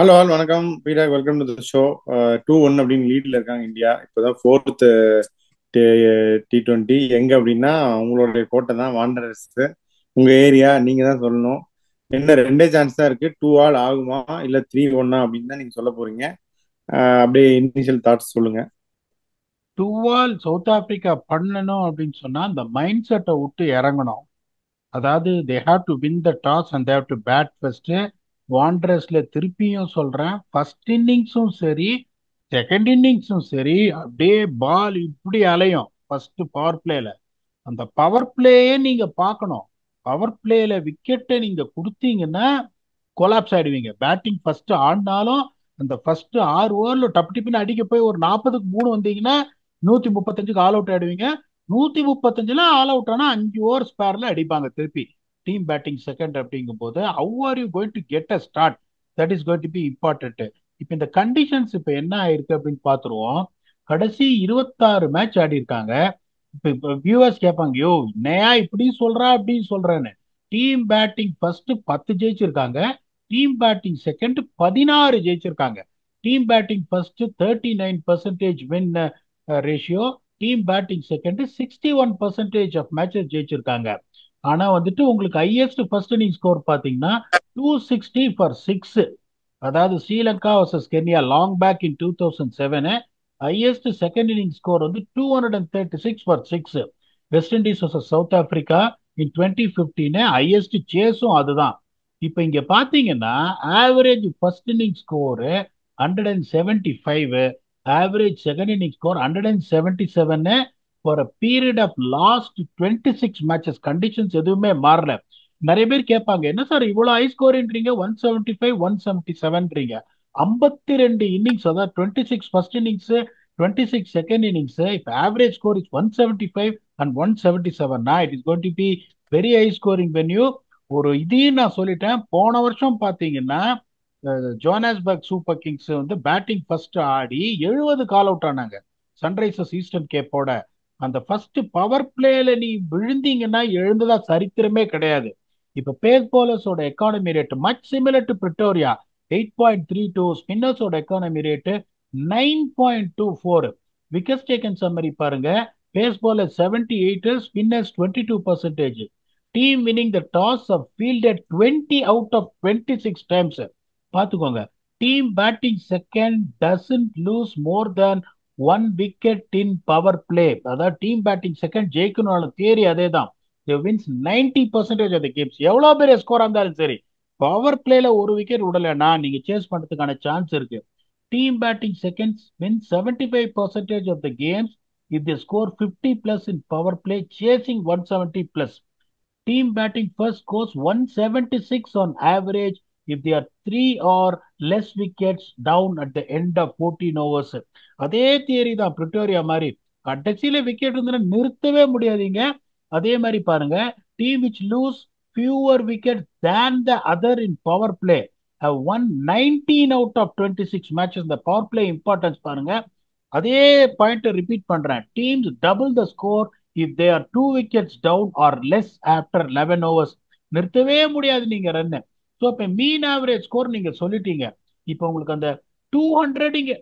Hello all வணக்கம் பீடாக் welcome to the show. 2-1 அப்படின்னு லீட்ல இருக்காங்க இந்தியா. இப்போதான் ஃபோர்த் T20 எங்க அப்படின்னா உங்களுடைய கோட்டை தான் வாண்டரர்ஸ். உங்க ஏரியா நீங்க தான் சொல்லணும். என்ன ரெண்டே சான்ஸ் தான் இருக்கு. 2-ஆல் ஆகுமா இல்ல 3-1 அப்படின்னு தான் நீங்க சொல்ல போறீங்க. அப்படியே இனிஷியல் தாட்ஸ் சொல்லுங்க. டுவால் சவுத் ஆப்பிரிக்கா பண்ணணும் அப்படின்னு சொன்னா அந்த மைண்ட் செட்டை விட்டு இறங்கணும். அதாவது they have to win the toss and they have to bat first. வாண்டரர்ஸ்ல திருப்பியும் சொல்றேன், ஃபர்ஸ்ட் இன்னிங்ஸும் சரி செகண்ட் இன்னிங்ஸும் சரி அப்படியே பால் இப்படி அலையும். ஃபர்ஸ்ட் பவர் பிளேல அந்த பவர் பிளேயே நீங்க பார்க்கணும். பவர் பிளேல விக்கெட்டை நீங்க கொடுத்தீங்கன்னா கொலாப்ஸ் ஆயிடுவீங்க. பேட்டிங் ஃபர்ஸ்ட் ஆடினாலும் அந்த ஃபர்ஸ்ட் 6 ஓவர்ல டப்பு டிப்புன்னு அடிக்க போய் ஒரு 40க்கு 3 வந்தீங்கன்னா 135க்கு ஆல் அவுட் ஆயிடுவீங்க. 135ல ஆல் அவுட் ஆனா 5 ஓவர் ஸ்பேர்ல அடிப்பாங்க திருப்பி. டீம் பேட்டிங் செகண்ட் அப்படிங்கும் போது how are you going to get a start? That is going to B important. இப்போ இந்த கண்டிஷன்ஸ் இப்போ என்ன ஆயிருக்கு அப்படின்னு பார்த்துருவோம். கடைசி 26 மேட்ச் ஆடி இருக்காங்க. இப்ப வியூவர்ஸ் கேட்பாங்க, யோ என்னையா இப்படி சொல்றா அப்படின்னு சொல்றேன்னு. டீம் பேட்டிங் ஃபர்ஸ்ட் 10 ஜெயிச்சிருக்காங்க. டீம் பேட்டிங் செகண்ட் 16 ஜெயிச்சிருக்காங்க. Team batting first 39% win ratio. Team batting second 61% of matches ஜெயிச்சிருக்காங்க. ஆனா வந்துட்டு உங்களுக்கு ஹையஸ்ட் ஃபர்ஸ்ட் இன்னிங் ஸ்கோர் பாத்தீங்கன்னா 260 ஃபார் 6. அதாவது Sri Lanka versus Kenya long back in 2007. Highest second inning score வந்து 236 for 6. West Indies versus South Africa in 2015 highest சேஸும் அதுதான். இப்போ இங்க பாத்தீங்கன்னா average first inning score 175, average second inning score 177 for a period of last 26 matches. Conditions எதுவுமே மாறல. நிறைய பேர் கேட்பாங்க, என்ன சார் இவ்வளவு ஹை ஸ்கோர்ன்றீங்க, 175 177ன்றீங்க. 52 இன்னிங்ஸ், அதாவது 26 ஃபர்ஸ்ட் இன்னிங்ஸ் 26 செகண்ட் இன்னிங்ஸ். இப்போ average score is 175 and 177. It is going to be very high scoring venue. ஒரு இதையும் நான் சொல்லிட்டேன். போன வருஷம் பாத்தீங்கன்னா ஜோனாஸ்பர்க் சூப்பர் கிங்ஸ் வந்து பேட்டிங் ஃபர்ஸ்ட் ஆடி 70 கால் அவுட் ஆனாங்க சன்ரைசர்ஸ் ஈஸ்டர்ன் கேப்போட. அந்த ஃபர்ஸ்ட் பவர் பிளேல நீ விழுந்தீங்கன்னா எழுந்ததா சரித்திரமே கிடையாது. இப்ப பேஸ் பவுலர்ஸோட economy rate much similar to Pretoria, 8.32. ஸ்பின்னர்ஸோட economy rate 9.24. Wicket taken summary பாருங்க. Pace bowler 78, spinners 22%. Team winning the toss have fielded 20 out of 26 times. பாத்துக்கோங்க. Team batting second doesn't lose more than one wicket in power play. அதாவது team batting second ஜெயிக்கணும் theory அதே தான். Wins 90% of the games. எவ்வளவு பெரிய ஸ்கோரா இருந்தாலும் சரி, power பிளேல ஒரு விக்கெட் விடலைன்னா நீங்க சேஸ் பண்றதுக்கான சான்ஸ் இருக்கு. Team batting seconds win 75% of the games if they score 50 plus in power play chasing 170 plus. Team batting first scores 176 on average if they are three or less wickets down at the end of 14 overs. அதே theory தான் Pretoria மாதிரி. கடைசியில wicket இருந்தா நிறுத்தவே முடியாதீங்க. அதே மாதிரி பாருங்க, team which lose fewer wickets than the other in power play have won 19 out of 26 matches. இந்த பவர் பிளே இம்பார்ட்டன்ஸ் பாருங்க. அதே பாயிண்ட் ரிப்பீட் பண்றேன், teams double the score if they are 2 wickets down or less after 11 overs. நிறுத்தவே முடியாது நீங்க run. So இப்போ மீன் average score நீங்க சொல்லிட்டீங்க. இப்போ உங்களுக்கு அந்த 200 இங்க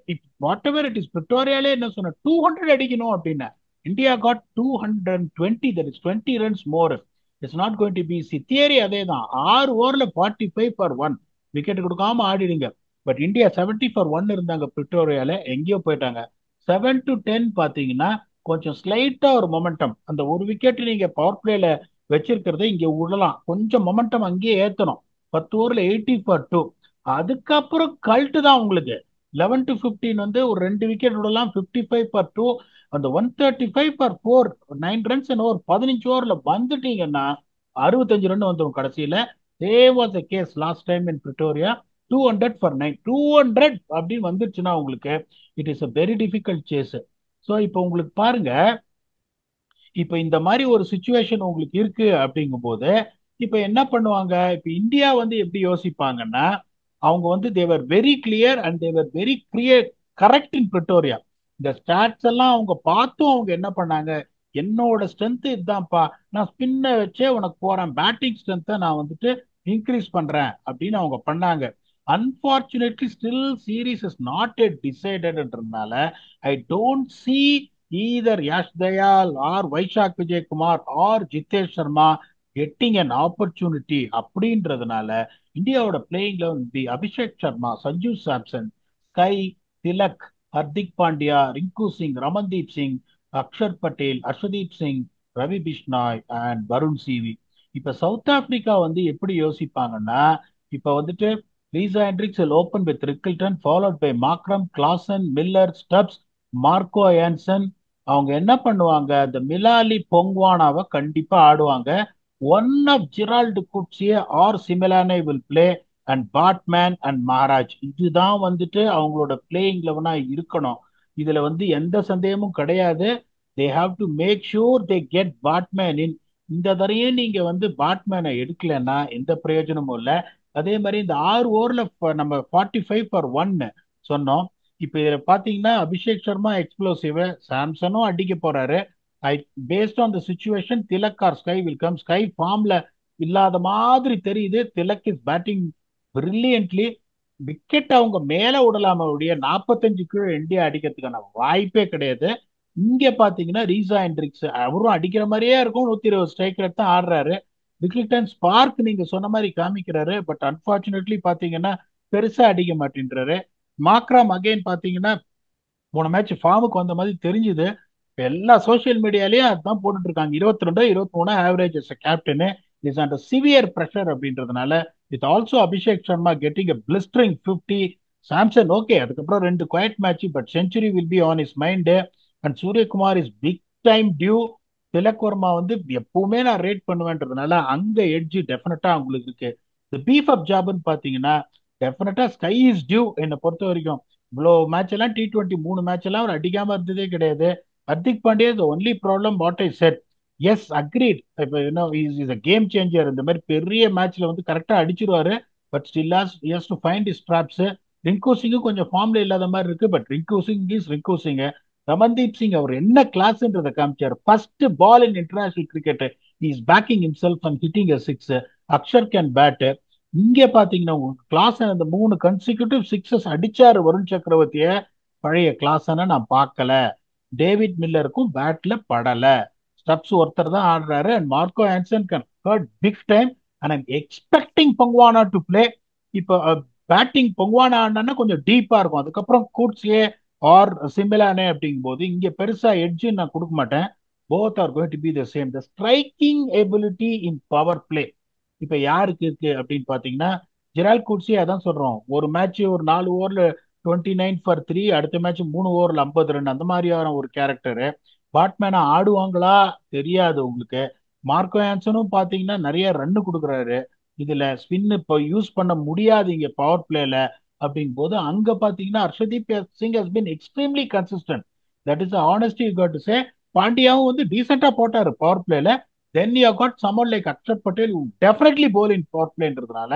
வாட் எவர் இட் இஸ், பிரிட்டோரியாலே என்ன சொன்ன 200 அடிக்கணும் அப்படின்னா India got 220. That is 20 runs more. It's not going to be easy. Theory அதே தான். 6 ஓவர்ல 45 ஃபார் 1 விக்கெட் கொடுக்காம ஆடிடுங்க. பட் இந்தியா 70 ஃபார் 1 இருந்தாங்க பிரிட்டோரியால, எங்கேயோ போயிட்டாங்க. 7 to 10 பாத்தீங்கன்னா கொஞ்சம் ஸ்லைட்டா ஒரு மொமெண்டம். அந்த ஒரு விக்கெட் நீங்க பவர் பிளேல வச்சிருக்கிறத இங்க விடலாம். கொஞ்சம் மொமெண்டம் அங்கேயே ஏத்தணும். 10 ஓவர்ல 80 ஃபார் 2. அதுக்கப்புறம் கல்ட்டு தான் உங்களுக்கு. 11 to 15 வந்து ஒரு 2 விக்கெட் விடலாம். 55 ஃபார் 2. அந்த 135 ஃபார் 4, 9 ரன்ஸ் ஓவர் 15 ஓவர்ல வந்துட்டீங்கன்னா 65 ரன் வந்துடும் கடைசியில. Say was the case last time in Pretoria. 200 for 9, 200 அப்படின்னு வந்துருச்சுன்னா உங்களுக்கு it is a very difficult chase. So இப்போ உங்களுக்கு பாருங்க, இப்போ இந்த மாதிரி ஒரு சுச்சுவேஷன் உங்களுக்கு இருக்கு அப்படிங்கும் போது இப்போ என்ன பண்ணுவாங்க? இப்போ இந்தியா வந்து எப்படி யோசிப்பாங்கன்னா, அவங்க வந்து they were very clear and they were very clear correct in Pretoria. இந்த ஸ்டாட்ஸ் எல்லாம் அவங்க பார்த்தும் அவங்க என்ன பண்ணாங்க, என்னோட ஸ்ட்ரென்த் இதுதான்ப்பா, நான் ஸ்பின்னை வச்சே உனக்கு போறேன், பேட்டிங் ஸ்ட்ரென்த்தை நான் வந்துட்டு இன்க்ரீஸ் பண்றேன் அப்படின்னு அவங்க பண்ணாங்க. Unfortunately still series is not yet டிசைடட்ன்றதுனால I don't see either Yash Dayal or Vyshak Vijaykumar or Jitesh Sharma getting an opportunity அப்படின்றதுனால இந்தியாவோட பிளேயிங்ல வந்து Abhishek Sharma, Sanju Samson, SKY, Tilak, Hardik Pandya, Rinku Singh, Ramandeep Singh, Axar Patel, Arshdeep Singh, Ravi Bishnoi and Varun CV. இப்ப சவுத் ஆப்பிரிக்கா வந்து எப்படி யோசிப்பாங்கன்னா, இப்ப வந்துட்டு Reeza Hendricks will open with Rickleton followed by Markram, Klaasen, Miller, stubs, Marco Jansen. அவங்க என்ன பண்ணுவாங்க, இந்த மிலாலி பொங்வானாவை கண்டிப்பா ஆடுவாங்க. One of Gerald Coetzee or Simelane will play and Baartman and Maharaj. இதுதான் வந்துட்டு அவங்களோட பிளேயிங் லெவனா இருக்கணும். இதுல வந்து எந்த சந்தேகமும் கிடையாது. They have to make sure they get Baartman in. இந்த தரையும் நீங்க வந்து பாட்மேனை எடுக்கலன்னா எந்த பிரயோஜனமும் இல்லை. அதே மாதிரி இந்த 6 ஓவர்ல நம்ம 45 for 1 சொன்னோம். இப்ப இதுல பாத்தீங்கன்னா அபிஷேக் சர்மா எக்ஸ்ப்ளோசிவ், சாம்சனும் அடிக்க போறாரு. I based on the situation Tilak or SKY will come. SKY ஃபார்ம்ல இல்லாத மாதிரி தெரியுது. Tilak is batting brilliantly. Wicket அவங்க மேல விடலாம ஒழிய 45 கீழே இந்தியா அடிக்கிறதுக்கான வாய்ப்பே கிடையாது. இங்க பாத்தீங்கன்னா ரீசா ஹென்ட்ரிக்ஸ் அவரும் அடிக்கிற மாதிரியே இருக்கும். 120 ஸ்ட்ரைக் ரேட் தான் ஆடுறாரு. விக்லிட்டன் ஸ்பார்க் நீங்க சொன்ன மாதிரி காமிக்கிறாரு. பட் அன்பார்ச்சுனேட்லி பாத்தீங்கன்னா பெருசா அடிக்க மாட்டேன்றாரு. மாக்ராம் அகைன் பாத்தீங்கன்னா போன மேட்ச் ஃபார்முக்கு வந்த மாதிரி தெரிஞ்சுது. இப்ப எல்லா சோசியல் மீடியாலயும் அதுதான் போட்டுட்டு இருக்காங்க. 22 23 average captain is under severe pressure அப்படின்றதுனால with also Abhishek Sharma getting a blistering 50. Samson okay, அதுக்கப்புறம் 2 quiet match, but century will be on his mind. And Suryakumar is big time due. Tilak Varma வந்து எப்பவுமே நான் ரேட் பண்ணுவேன்றதுனால அங்க எட்ஜ் டெஃபினட்டா அவங்களுக்கு இருக்கு. இந்த பீஃப் அப் ஜாப்னு பாத்தீங்கன்னா டெஃபினட்டா ஸ்கை இஸ் டியூ. என்னை பொறுத்த வரைக்கும் இவ்வளோ மேட்ச் எல்லாம் T20 3 மேட்ச் எல்லாம் அவர் அடிக்காம இருந்ததே கிடையாது. Hardik Pandya the only problem what I said. Yes agreed. இப்போ இஸ் அ கேம் சேஞ்சர். இந்த மாதிரி பெரிய மேட்ச்ல வந்து கரெக்டா அடிச்சிருவாரு. But still has to find his drops. Rinku சிங்கும் கொஞ்சம் ஃபார்ம்ல இல்லாத மாதிரி இருக்கு. But Rinku Singh is Rinku Singh. ரமன்தீப் சிங் அவர் என்ன கிளாஸ்ன்றதை காமிச்சார். First ball in international cricket is backing himself and hitting a six. Axar can bat. இங்க பாத்தீங்கன்னா கிளாஸ் அந்த 3 கன்சிக்யூட்டிவ் சிக்ஸஸ் அடிச்சாரு வருண் சக்கரவர்த்திய. பழைய கிளாஸன நான் பார்க்கல. டேவிட் மில்லருக்கும் பேட்ல படல. ஸ்டப்ஸ் ஒருத்தர் தான் ஆடுறாரு. And Marco Jansen can hurt big time. And I'm expecting Mpongwana to play. இப்போ பேட்டிங் பொங்குவானா ஆடினா கொஞ்சம் டீப்பா இருக்கும். அதுக்கப்புறம் கூட்ஸே ஆர் சிமிலானே அப்படிங்கும் போது இங்க பெருசா எட்ஜ் நான் கொடுக்க மாட்டேன். Both are going to be the same. The striking ability in power play இப்ப யாருக்கு இருக்கு அப்படின்னு பாத்தீங்கன்னா ஜெரால் குட்ஸி. அதான் சொல்றோம், ஒரு மேட்ச் ஒரு 4 ஓவர்ல 29 for 3, அடுத்த மேட்ச் 3 ஓவர்ல 50 ரன், அந்த மாதிரியான ஒரு கேரக்டரு. பாட்மேனா ஆடுவாங்களா தெரியாது உங்களுக்கு. மார்க்கோ ஆன்சனும் பாத்தீங்கன்னா நிறைய ரன் கொடுக்குறாரு. இதுல ஸ்பின் இப்போ யூஸ் பண்ண முடியாது இங்க பவர் பிளேல. அப்படிங்கும் போது அங்க பாத்தீங்கன்னா Arshdeep Singh has been extremely consistent. That is honestly you got to say. பாண்டியாவும் வந்து டீசெண்டா போட்டாரு பவர் பிளேல. Then you got someone like Axar Patel definitely bowl in power பிளேன்றதுனால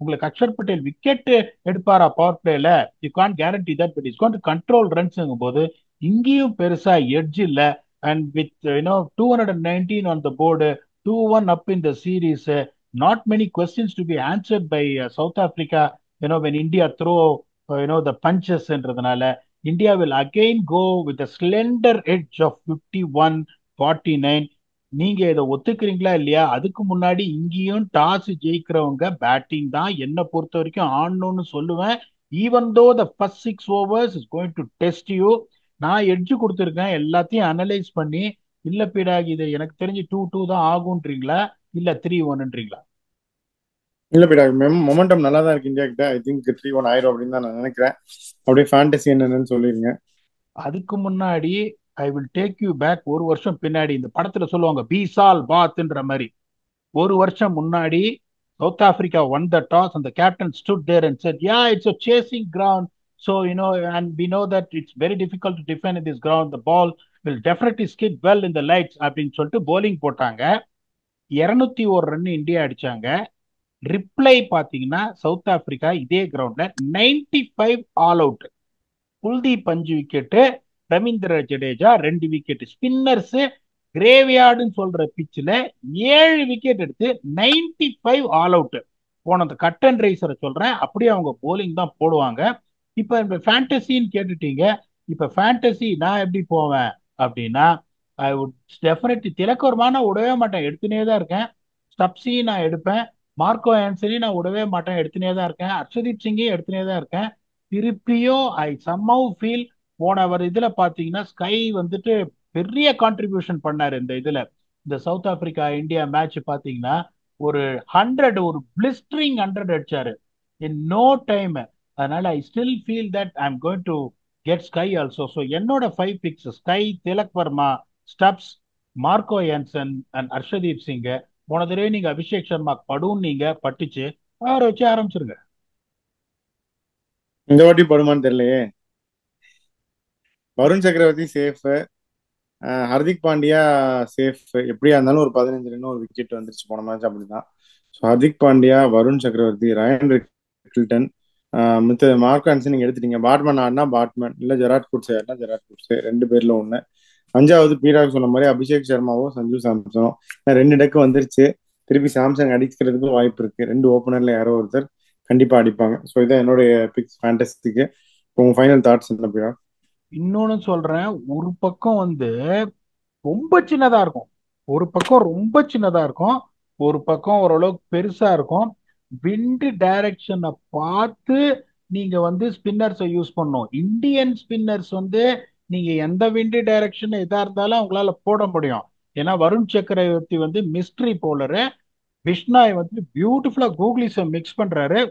உங்களுக்கு அக்ஷர் பட்டேல் விக்கெட் எடுப்பாரா பவர் பிளேல you can't guarantee that. But is gone to control ரன்ஸ்ங்கும் போது இங்கேயும் பெருசா எட்ஜ் இல்ல. And with 219 on the board, 2-1 up in the series, not many questions to be answered by South Africa. When India throw the punches India will again go with a slender edge of 51-49. நீங்க இதை ஒத்துக்கிறீங்களா இல்லையா? அதுக்கு முன்னாடி இங்கேயும் toss ஜெயிக்கிறவங்க batting தான் என்ன பொறுத்த வரைக்கும் ஆடணும்னு சொல்லுவேன். Even though the first 6 overs is going to test you. நான் எட்ஜ் கொடுத்துருக்கேன் எல்லாத்தையும் அனலைஸ் பண்ணி. இல்ல பீடாக், இது எனக்கு தெரிஞ்சு 2-2 தான் ஆகும்ன்றீங்களா இல்ல 3-1ன்றீங்களா? இல்ல பீடா, மொமெண்டம் நல்லா தான் இருக்கு இந்தியா கிட்ட. ஐ திங்க் 3-1 ஆயிரும் அப்படின்னு தான் நான் நினைக்கிறேன். அப்படியே ஃபேண்டசி என்னன்னு சொல்லிருங்க. அதுக்கு முன்னாடி I will take you back ஒரு வருஷம் பின்னாடி. இந்த படத்துல சொல்லுவாங்க பீசால் பாத்ன்ற மாதிரி. ஒரு வருஷம் முன்னாடி south Africa won the toss and the captain stood there and said, yeah, it's a chasing ground, so and we know that it's very difficult to defend in this ground, the ball will definitely skid well in the lights அப்படின்னு சொல்லிட்டு bowling போட்டாங்க. 201 run India அடிச்சாங்க. Reply பாத்தீங்கன்னா South Africa இதே கிரவுண்ட்ல 95 all out. Kuldeep 5 wicket, Ravindra Jadeja 2 wicket. Spinners கிரேவியார்டுன்னு சொல்ற பிச்சில் 7 விக்கெட் எடுத்து 95 ஆல் அவுட். போன அந்த கட் அண்ட் ரைஸரை சொல்றேன், அப்படியே அவங்க போலிங் தான் போடுவாங்க. இப்ப இந்த ஃபேண்டசின்னு கேட்டுட்டீங்க. இப்ப ஃபேண்டசி நான் எப்படி போவேன் அப்படின்னா, ஐ வுட் டெஃபினெட்லி திலக்கர்மான விடவே மாட்டேன், எடுத்துனே தான் இருக்கேன். ஸ்டப்ஸி நான் எடுப்பேன். மார்க்கோ ஆன்சனி நான் விடவே மாட்டேன், எடுத்துனே தான் இருக்கேன். ஹர்ஷதீப் சிங்கையும் எடுத்துனே தான் இருக்கேன். திருப்பியும் ஐ சம்ஹவ் ஃபீல் போன அவர் இதுல பாத்தீங்கன்னா ஸ்கை வந்துட்டு பெரிய கான்ட்ரிபியூஷன் பண்ணாரு இந்த இதுல. இந்த சவுத் ஆப்பிரிக்கா இந்தியா மேட்ச் பாத்தீங்கன்னா ஒரு 100, ஒரு பிளிஸ்டரிங் 100 அடிச்சாரு இன் நோ டைம். அதனால I still feel that I am going to get SKY also. So என்னோட 5 picks SKY, Tilak Varma, Stubbs, Marco Jansen and Arshdeep Singh. போன தடவை நீங்க அபிஷேக் சர்மா படும் நீங்க பட்டுச்சு, அவரை வச்சு ஆரம்பிச்சிருங்க. இந்த வாட்டி படுமான்னு தெரியலையே. வருண் சக்கரவர்த்தி சேஃப், ஹர்திக் பாண்டியா சேஃப். எப்படியா இருந்தாலும் ஒரு 15 ரன் ஒரு விக்கெட் வந்துருச்சு போன மேட்ச் அப்படிதான். ஸோ ஹர்திக் பாண்டியா, வருண் சக்கரவர்த்தி, ரயன் ரிக்கில்டன், மித்த மார்க் ஆன்சன் நீங்க எடுத்துட்டீங்க. பாட்மேன் ஆடினா பாட்மேன், இல்ல ஜெராட் குட்ஸே ஆடினா ஜெராட் குட்ஸே, ரெண்டு பேர்ல ஒண்ணு. அஞ்சாவது பீராக் சொன்ன மாதிரி அபிஷேக் சர்மாவோ சஞ்சு சாம்சனோ. ரெண்டு டக்கு வந்துருச்சு, திருப்பி சாம்சங் அடிக்கிறதுக்கு வாய்ப்பு இருக்கு. ரெண்டு ஓப்பனர்ல யாரோ ஒருத்தர் கண்டிப்பா அடிப்பாங்க. ஸோ இதான் என்னுடைய பிக்ஸ் ஃபேண்டஸ்டிக்கு. உங்க ஃபைனல் தாட்ஸ் என்ன பீராக்? இன்னொன்னு சொல்றேன், ஒரு பக்கம் வந்து ரொம்ப சின்னதா இருக்கும், ஒரு பக்கம் ரொம்ப சின்னதா இருக்கும், ஒரு பக்கம் ஓரளவுக்கு பெருசா இருக்கும். விண்டு டைரக்ஷனை பார்த்து நீங்க வந்து ஸ்பின்னர்ஸை யூஸ் பண்ணணும். இந்தியன் ஸ்பின்னர்ஸ் வந்து நீங்க எந்த விண்டு டைரக்ஷன் எதா இருந்தாலும் அவங்களால போட முடியும். ஏன்னா வருண் சக்கரவர்த்தி வந்து மிஸ்ட்ரி போலரு, பிஷ்னாய் வந்து பியூட்டிஃபுல்லா கூகுளிஸை மிக்ஸ் பண்றாரு.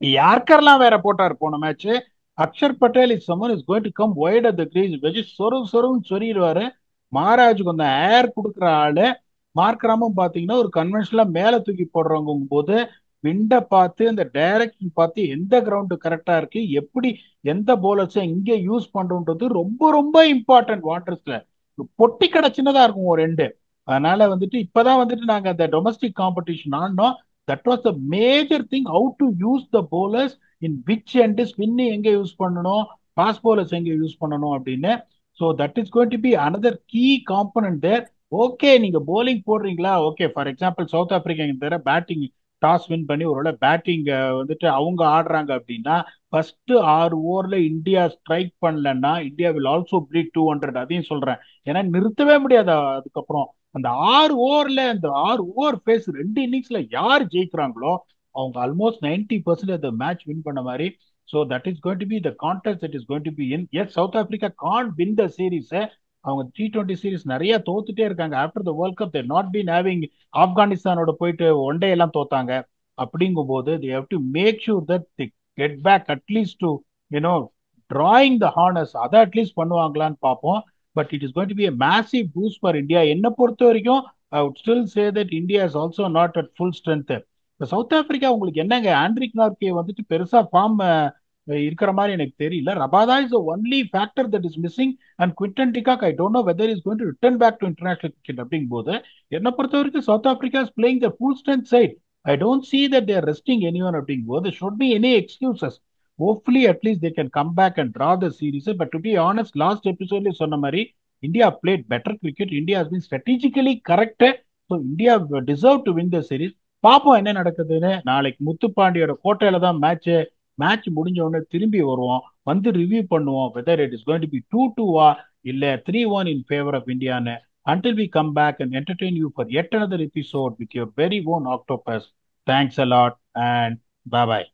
யார்கர்லாம் வேற போட்டார் போன match. Axar Patel is someone is going to come wide at the crease, வெஜி சொரு சொருன்னு சொல்லிடுவாரு. மகாராஜ் கொஞ்சம் ஏர் கொடுக்குற ஆளு. மார்க்ராமும் பாத்தீங்கன்னா ஒரு கன்வென்ஷனலா மேல தூக்கி போடுறவங்க போது விண்டை பார்த்து அந்த டைரக்ஷன் பார்த்து எந்த கிரவுண்டு கரெக்டா இருக்கு, எப்படி எந்த போலர்ஸை இங்க யூஸ் பண்றோன்றது ரொம்ப ரொம்ப இம்பார்ட்டன்ட் வாட்டர்ஸ்ல. பொட்டி கடை சின்னதா இருக்கும் ஒரு ரெண்டு. அதனால வந்துட்டு இப்பதான் வந்துட்டு நாங்க அந்த டொமஸ்டிக் காம்படிஷன் ஆடினோம். That was the major thing, how to use the bowlers in which end, spin எங்க யூஸ் பண்ணணும், ஃபாஸ்ட் போலர்ஸ் எங்க யூஸ் பண்ணணும் அப்படின்னு. So that is going to be another key component there. Okay நீங்க bowling போடுறீங்களா, okay for example South Africa இந்த batting toss win பண்ணி ஒருவேளை பேட்டிங் வந்துட்டு அவங்க ஆடுறாங்க அப்படின்னா ஃபர்ஸ்ட் 6 ஓவர்ல இந்தியா ஸ்ட்ரைக் பண்ணலன்னா இந்தியா வில் ஆல்சோ பிரீட் 200, அதையும் சொல்றேன். ஏன்னா நிறுத்தவே முடியாது அதுக்கப்புறம். அந்த 6 ஓவர்ல, அந்த 6 ஓவர் பேஸ் ரெண்டு இன்னிங்ஸ்ல யார் ஜெயிக்கிறாங்களோ அவங்க ஆல்மோஸ்ட் 90% அந்த மேட்ச் வின் பண்ண மாதிரி. So that is going to be the contest that is going to be in. Yes South Africa can win the series. அவங்க T20 சீரீஸ் நிறைய தோத்துட்டே இருக்காங்க. After the World Cup they're not been having. ஆப்கானிஸ்தானோட போயிட்டு one day எல்லாம் தோத்தாங்க. அப்படிங்கும் போது they have to make sure that they get back at least to you know drawing the harness. அதை அட்லீஸ்ட் பண்ணுவாங்களான்னு பார்ப்போம். But it is going to be a massive boost for India. என்னை பொறுத்த வரைக்கும் I would still say that India is also not at full strength. இப்போ south Africa உங்களுக்கு என்னங்க, Andrique Narke வந்துட்டு பெருசா ஃபார்ம் இருக்கிற மாதிரி எனக்கு தெரியல. Rabada is the only factor that is missing and Quinton de Kock I don't know whether he is going to return back to international cricket. அப்படிங்கும் போது என்னை பொறுத்த வரைக்கும் south Africa is playing the full strength side. I don't see that they are resting anyone. அப்படிங்கும் போது there should be any excuses. Hopefully at least they can come back and draw the series. But to be honest, last episode சொன்ன மாதிரி India played better cricket. India has been strategically correct. So India deserve to win the series. பாப்போம் என்ன நடக்குதுன்னு. நாளைக்கு முத்துப்பாண்டியோட கோட்டையில தான் match. Match முடிஞ்ச உடனே திரும்பி வருவோம், வந்து ரிவ்யூ பண்ணுவோம் whether it is going to be 2-2 இல்ல 3-1 in favor of Indiaன்னு. Until we come back and entertain you for yet another episode with your very own Octopus. Thanks a lot and bye bye.